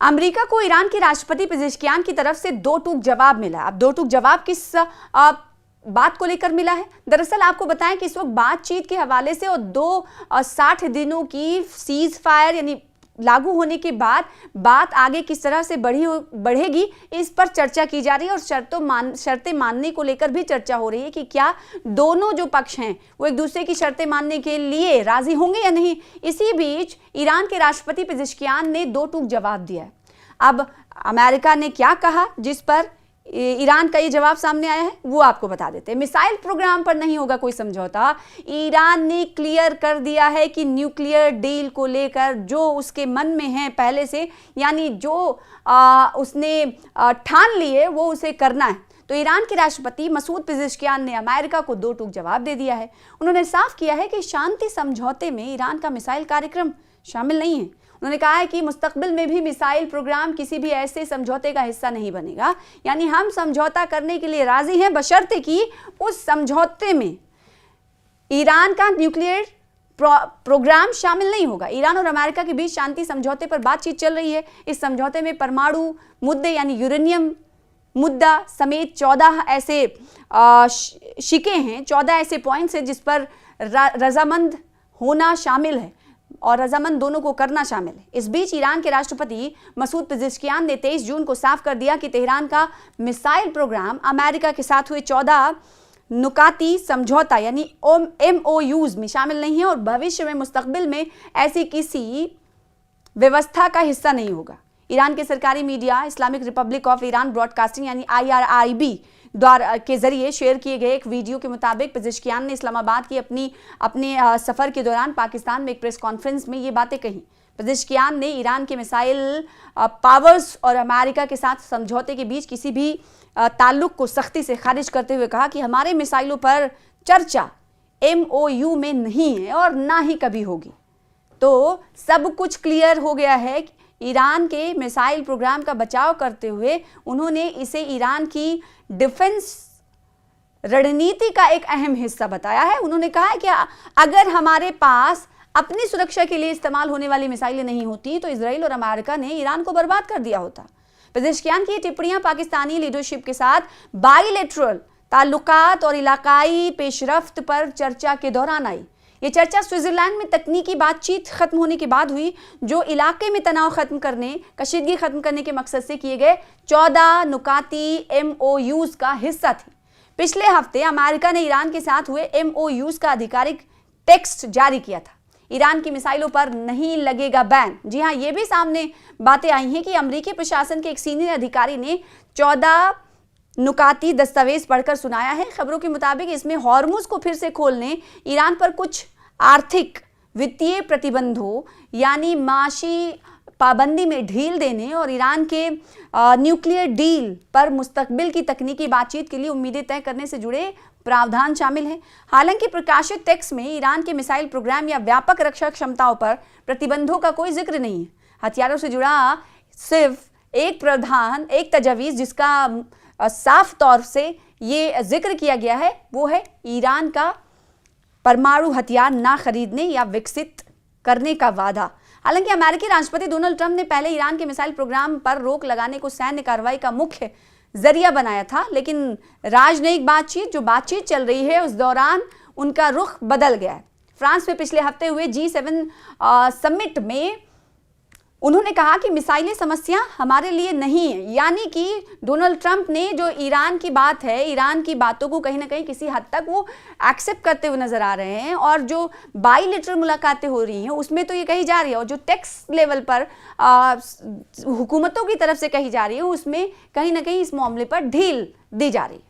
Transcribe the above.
America को Iran के राष्ट्रपति पेजेश्कियान की तरफ से दो टूक जवाब मिला। अब दो टूक जवाब किस बात को लेकर मिला है? दरअसल आपको बताएं कि इस वक्त बातचीत के हवाले से और 60 दिनों की सीज फायर यानी लागू होने के बाद बात आगे किस तरह से बढ़ेगी इस पर चर्चा की जा रही है और शर्तें मानने को लेकर भी चर्चा हो रही है कि क्या दोनों जो पक्ष हैं वो एक दूसरे की शर्तें मानने के लिए राजी होंगे या नहीं। इसी बीच ईरान के राष्ट्रपति पेजेश्कियान ने दो टूक जवाब दिया है। अब अमेरिका ने क्या कहा जिस पर ईरान का ये जवाब सामने आया है वो आपको बता देते हैं। मिसाइल प्रोग्राम पर नहीं होगा कोई समझौता। ईरान ने क्लियर कर दिया है कि न्यूक्लियर डील को लेकर जो उसके मन में है पहले से, यानी जो उसने ठान लिए वो उसे करना है। तो ईरान के राष्ट्रपति मसूद पेजेश्कियान ने अमेरिका को दो टूक जवाब दे दिया है। उन्होंने साफ किया है कि शांति समझौते में ईरान का मिसाइल कार्यक्रम शामिल नहीं है। उन्होंने कहा है कि मुस्तकबिल में भी मिसाइल प्रोग्राम किसी भी ऐसे समझौते का हिस्सा नहीं बनेगा, यानी हम समझौता करने के लिए राजी हैं बशर्ते कि उस समझौते में ईरान का न्यूक्लियर प्रोग्राम शामिल नहीं होगा। ईरान और अमेरिका के बीच शांति समझौते पर बातचीत चल रही है। इस समझौते में परमाणु मुद्दे यानी यूरेनियम मुद्दा समेत 14 ऐसे शिके हैं, 14 ऐसे पॉइंट्स हैं जिस पर रजामंद होना शामिल है और रजामंद दोनों को करना शामिल है। इस बीच ईरान के राष्ट्रपति मसूद पेजेश्कियान ने 23 जून को साफ कर दिया कि तेहरान का मिसाइल प्रोग्राम अमेरिका के साथ हुए 14 नुकाती समझौता यानी MOUs में शामिल नहीं है और भविष्य में मुस्तकबिल में ऐसी किसी व्यवस्था का हिस्सा नहीं होगा। ईरान के सरकारी media Islamic Republic of Iran broadcasting यानी IRIB द्वारा के जरिए शेयर किए गए एक वीडियो के मुताबिक पेजेश्कियान ने इस्लामाबाद की अपने सफर के दौरान पाकिस्तान में एक प्रेस कॉन्फ्रेंस में ये बातें कही। पेजेश्कियान ने ईरान के मिसाइल पावर्स और अमेरिका के साथ समझौते के बीच किसी भी ताल्लुक को सख्ती से खारिज करते हुए कहा कि हमारे मिसाइलों पर चर्चा MOU में नहीं है और ना ही कभी होगी। तो सब कुछ क्लियर हो गया है। ईरान के मिसाइल प्रोग्राम का बचाव करते हुए उन्होंने इसे ईरान की डिफेंस रणनीति का एक अहम हिस्सा बताया है। उन्होंने कहा है कि अगर हमारे पास अपनी सुरक्षा के लिए इस्तेमाल होने वाली मिसाइलें नहीं होती तो इजराइल और अमेरिका ने ईरान को बर्बाद कर दिया होता। पेजेश्कियान की टिप्पणियां पाकिस्तानी लीडरशिप के साथ बाइलेटरल ताल्लुकात और इलाकाई पेशरफ्त पर चर्चा के दौरान आई। ये चर्चा स्विट्जरलैंड में तकनीकी बातचीत खत्म होने के बाद हुई, जो इलाके में तनाव खत्म करने, कशीदगी खत्म करने के मकसद से किए गए 14 नुकाती MOUs का हिस्सा थी। पिछले हफ्ते अमेरिका ने ईरान के साथ हुए MOUs का आधिकारिक टेक्स्ट जारी किया था। ईरान की मिसाइलों पर नहीं लगेगा बैन। जी हाँ, ये भी सामने बातें आई हैं कि अमेरिकी प्रशासन के एक सीनियर अधिकारी ने 14 नुकाती दस्तावेज पढ़कर सुनाया है। खबरों के मुताबिक इसमें हॉर्मुज को फिर से खोलने, ईरान पर कुछ आर्थिक वित्तीय प्रतिबंधों यानी माशी पाबंदी में ढील देने और ईरान के न्यूक्लियर डील पर मुस्तकबिल की तकनीकी बातचीत के लिए उम्मीदें तय करने से जुड़े प्रावधान शामिल हैं। हालांकि प्रकाशित टेक्स्ट में ईरान के मिसाइल प्रोग्राम या व्यापक रक्षा क्षमताओं पर प्रतिबंधों का कोई जिक्र नहीं है। हथियारों से जुड़ा सिर्फ एक तजवीज़ जिसका साफ तौर से ये जिक्र किया गया है वो है ईरान का परमाणु हथियार ना खरीदने या विकसित करने का वादा। हालांकि अमेरिकी राष्ट्रपति डोनाल्ड ट्रंप ने पहले ईरान के मिसाइल प्रोग्राम पर रोक लगाने को सैन्य कार्रवाई का मुख्य जरिया बनाया था, लेकिन राजनयिक बातचीत चल रही है उस दौरान उनका रुख बदल गया है। फ्रांस में पिछले हफ्ते हुए G7 समिट में उन्होंने कहा कि मिसाइलें समस्या हमारे लिए नहीं है, यानी कि डोनाल्ड ट्रंप ने जो ईरान की बात है, ईरान की बातों को कहीं ना कहीं किसी हद तक वो एक्सेप्ट करते हुए नजर आ रहे हैं और जो बाइलेटरल मुलाकातें हो रही हैं उसमें तो ये कही जा रही है और जो टेक्स्ट लेवल पर हुकूमतों की तरफ से कही जा रही है उसमें कहीं ना कहीं इस मामले पर ढील दी जा रही है।